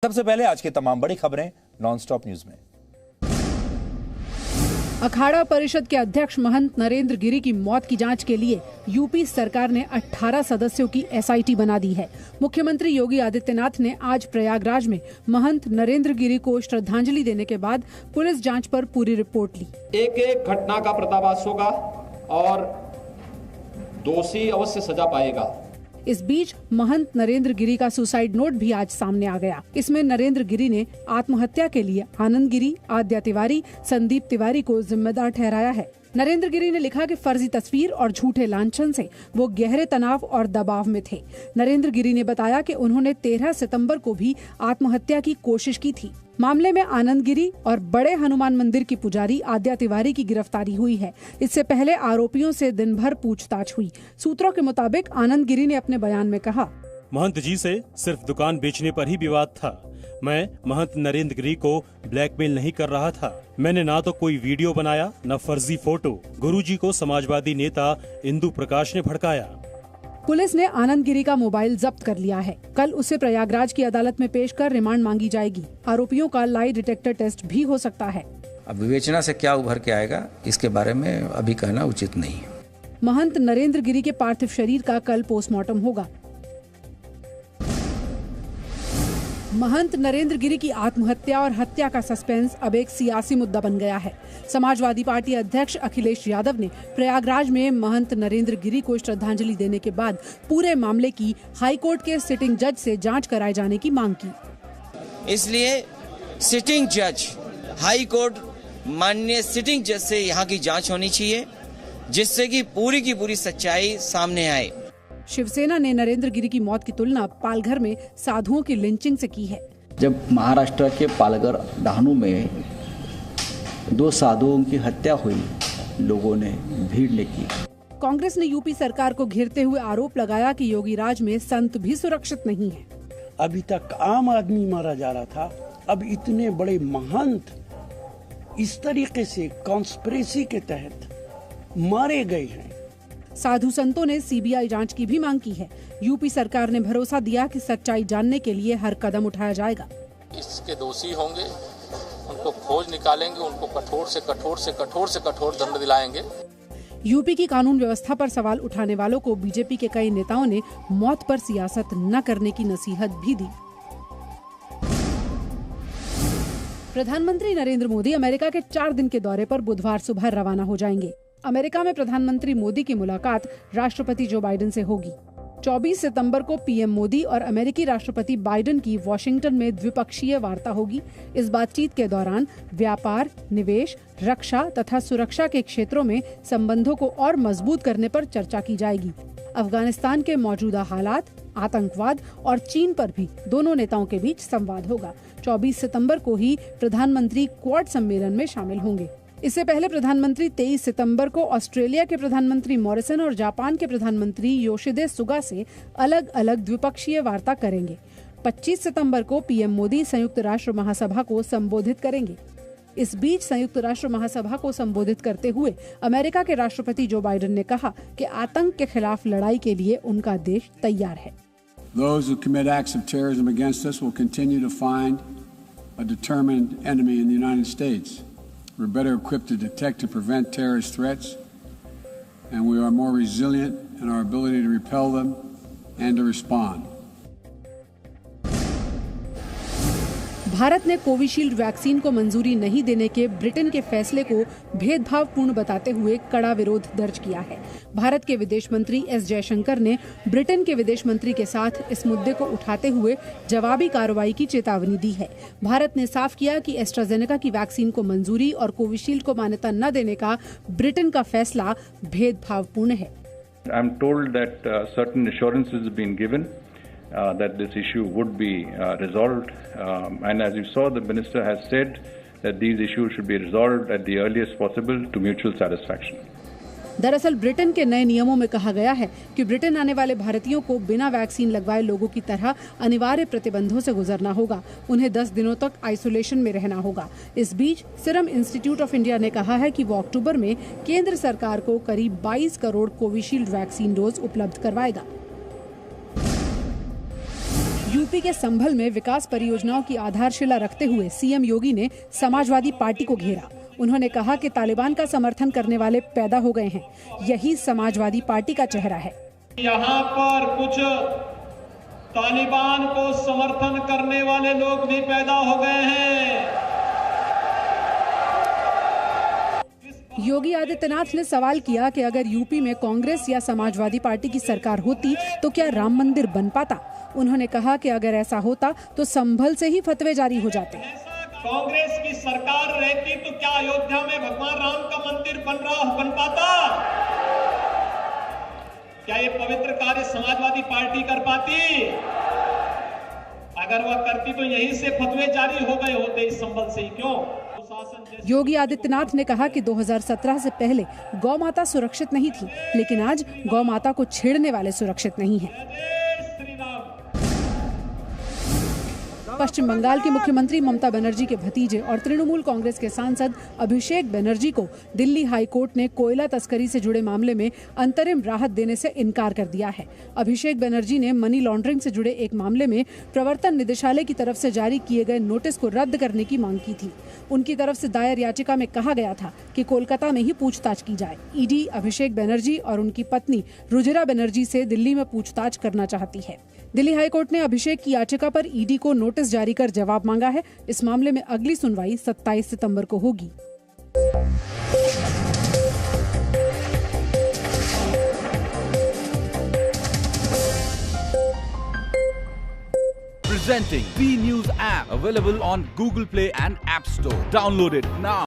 सबसे पहले आज की तमाम बड़ी खबरें नॉनस्टॉप न्यूज में। अखाड़ा परिषद के अध्यक्ष महंत नरेंद्र गिरी की मौत की जांच के लिए यूपी सरकार ने 18 सदस्यों की एसआईटी बना दी है। मुख्यमंत्री योगी आदित्यनाथ ने आज प्रयागराज में महंत नरेंद्र गिरी को श्रद्धांजलि देने के बाद पुलिस जांच पर पूरी रिपोर्ट ली। एक एक घटना का पर्दाफाश होगा और दोषी अवश्य सजा पाएगा। इस बीच महंत नरेंद्र गिरी का सुसाइड नोट भी आज सामने आ गया। इसमें नरेंद्र गिरी ने आत्महत्या के लिए आनंद गिरी, आद्या तिवारी, संदीप तिवारी को जिम्मेदार ठहराया है। नरेंद्र गिरी ने लिखा कि फर्जी तस्वीर और झूठे लांछन से वो गहरे तनाव और दबाव में थे। नरेंद्र गिरी ने बताया कि उन्होंने 13 सितंबर को भी आत्महत्या की कोशिश की थी। मामले में आनंद गिरी और बड़े हनुमान मंदिर की पुजारी आद्या तिवारी की गिरफ्तारी हुई है। इससे पहले आरोपियों से दिन भर पूछताछ हुई। सूत्रों के मुताबिक आनंद गिरी ने अपने बयान में कहा, महंत जी से सिर्फ दुकान बेचने पर ही विवाद था। मैं महंत नरेंद्र गिरी को ब्लैकमेल नहीं कर रहा था। मैंने ना तो कोई वीडियो बनाया, न फर्जी फोटो। गुरुजी को समाजवादी नेता इंदु प्रकाश ने भड़काया। पुलिस ने आनंद गिरी का मोबाइल जब्त कर लिया है। कल उसे प्रयागराज की अदालत में पेश कर रिमांड मांगी जाएगी। आरोपियों का लाई डिटेक्टर टेस्ट भी हो सकता है। अब विवेचना से क्या उभर के आएगा, इसके बारे में अभी कहना उचित नहीं है। महंत नरेंद्र गिरी के पार्थिव शरीर का कल पोस्टमार्टम होगा। महंत नरेंद्र गिरी की आत्महत्या और हत्या का सस्पेंस अब एक सियासी मुद्दा बन गया है। समाजवादी पार्टी अध्यक्ष अखिलेश यादव ने प्रयागराज में महंत नरेंद्र गिरी को श्रद्धांजलि देने के बाद पूरे मामले की हाईकोर्ट के सिटिंग जज से जांच कराए जाने की मांग की। इसलिए सिटिंग जज, हाई कोर्ट माननीय सिटिंग जज से यहाँ की जांच होनी चाहिए, जिससे कि पूरी की पूरी सच्चाई सामने आए। शिवसेना ने नरेंद्र गिरी की मौत की तुलना पालघर में साधुओं की लिंचिंग से की है। जब महाराष्ट्र के पालघर डहाणू में 2 साधुओं की हत्या हुई, लोगों ने भीड़ ने की। कांग्रेस ने यूपी सरकार को घेरते हुए आरोप लगाया कि योगी राज में संत भी सुरक्षित नहीं है। अभी तक आम आदमी मारा जा रहा था, अब इतने बड़े महंत इस तरीके से कॉन्स्पिरेसी के तहत मारे गए हैं। साधु संतों ने सीबीआई जांच की भी मांग की है। यूपी सरकार ने भरोसा दिया कि सच्चाई जानने के लिए हर कदम उठाया जाएगा। इसके दोषी होंगे, उनको खोज निकालेंगे, उनको कठोर से कठोर दंड दिलाएंगे। यूपी की कानून व्यवस्था पर सवाल उठाने वालों को बीजेपी के कई नेताओं ने मौत पर सियासत न करने की नसीहत भी दी। प्रधानमंत्री नरेंद्र मोदी अमेरिका के 4 दिन के दौरे पर बुधवार सुबह रवाना हो जाएंगे। अमेरिका में प्रधानमंत्री मोदी की मुलाकात राष्ट्रपति जो बाइडेन से होगी। 24 सितंबर को पीएम मोदी और अमेरिकी राष्ट्रपति बाइडेन की वॉशिंगटन में द्विपक्षीय वार्ता होगी। इस बातचीत के दौरान व्यापार, निवेश, रक्षा तथा सुरक्षा के क्षेत्रों में संबंधों को और मजबूत करने पर चर्चा की जाएगी। अफगानिस्तान के मौजूदा हालात, आतंकवाद और चीन पर भी दोनों नेताओं के बीच संवाद होगा। 24 सितंबर को ही प्रधानमंत्री क्वाड सम्मेलन में शामिल होंगे। इससे पहले प्रधानमंत्री 23 सितंबर को ऑस्ट्रेलिया के प्रधानमंत्री मॉरिसन और जापान के प्रधानमंत्री योशिहिदे सुगा से अलग अलग द्विपक्षीय वार्ता करेंगे। 25 सितंबर को पीएम मोदी संयुक्त राष्ट्र महासभा को संबोधित करेंगे। इस बीच संयुक्त राष्ट्र महासभा को संबोधित करते हुए अमेरिका के राष्ट्रपति जो बाइडेन ने कहा कि आतंक के खिलाफ लड़ाई के लिए उनका देश तैयार है। Those who commit acts of terrorism against us will continue to find a determined enemy in the United States. We're better equipped to detect and prevent terrorist threats, and we are more resilient in our ability to repel them and to respond. Bharat ने Covishield vaccine को मंजूरी नहीं देने के Britain के फैसले को भेदभावपूर्ण बताते हुए कड़ा विरोध दर्ज किया है। भारत के विदेश मंत्री एस जयशंकर ने ब्रिटेन के विदेश मंत्री के साथ इस मुद्दे को उठाते हुए जवाबी कार्रवाई की चेतावनी दी है। भारत ने साफ किया कि एस्ट्राजेनेका की वैक्सीन को मंजूरी और कोविशील्ड को मान्यता न देने का ब्रिटेन का फैसला भेदभावपूर्ण है। I am told that certain assurances have been given. That this issue would be resolved, and as you saw, the minister has said that these issues should be resolved at the earliest possible to mutual satisfaction. दरअसल Britain के नए नियमों में कहा गया है कि Britain आने वाले भारतीयों को बिना वैक्सीन लगवाए लोगों की तरह अनिवार्य प्रतिबंधों से गुजरना होगा। उन्हें 10 दिनों तक आइसोलेशन में रहना होगा। इस बीच सीरम इंस्टीट्यूट ऑफ इंडिया ने कहा है कि वो अक्टूबर में केंद्र सरकार को करीब 22 करोड़ कोविशील्ड वैक्सीन डोज उपलब्ध करवाएगा। यूपी के संभल में विकास परियोजनाओं की आधारशिला रखते हुए सीएम योगी ने समाजवादी पार्टी को घेरा। उन्होंने कहा कि तालिबान का समर्थन करने वाले पैदा हो गए हैं, यही समाजवादी पार्टी का चेहरा है। यहाँ पर कुछ तालिबान को समर्थन करने वाले लोग भी पैदा हो गए हैं। योगी आदित्यनाथ ने सवाल किया कि अगर यूपी में कांग्रेस या समाजवादी पार्टी की सरकार होती तो क्या राम मंदिर बन पाता। उन्होंने कहा कि अगर ऐसा होता तो संभल से ही फतवे जारी हो जाते। कांग्रेस की सरकार रहती तो क्या अयोध्या में भगवान राम का मंदिर बन पाता? क्या ये पवित्र कार्य समाजवादी पार्टी कर पाती? अगर वह करती तो यहीं से फतवे जारी हो गए होते, इस संभल से ही। क्यों? योगी आदित्यनाथ ने कहा कि 2017 से पहले गौ माता सुरक्षित नहीं थी, लेकिन आज गौ माता को छेड़ने वाले सुरक्षित नहीं हैं। पश्चिम बंगाल की मुख्यमंत्री ममता बनर्जी के भतीजे और तृणमूल कांग्रेस के सांसद अभिषेक बनर्जी को दिल्ली हाई कोर्ट ने कोयला तस्करी से जुड़े मामले में अंतरिम राहत देने से इनकार कर दिया है। अभिषेक बनर्जी ने मनी लॉन्ड्रिंग से जुड़े एक मामले में प्रवर्तन निदेशालय की तरफ से जारी किए गए नोटिस को रद्द करने की मांग की थी। उनकी तरफ से दायर याचिका में कहा गया था कि कोलकाता में ही पूछताछ की जाए। ईडी अभिषेक बनर्जी और उनकी पत्नी रुजिरा बनर्जी से दिल्ली में पूछताछ करना चाहती है। दिल्ली हाईकोर्ट ने अभिषेक की याचिका पर ईडी को नोटिस जारी कर जवाब मांगा है। इस मामले में अगली सुनवाई 27 सितंबर को होगी। Presenting B News app, available on Google Play and App Store. Download it now.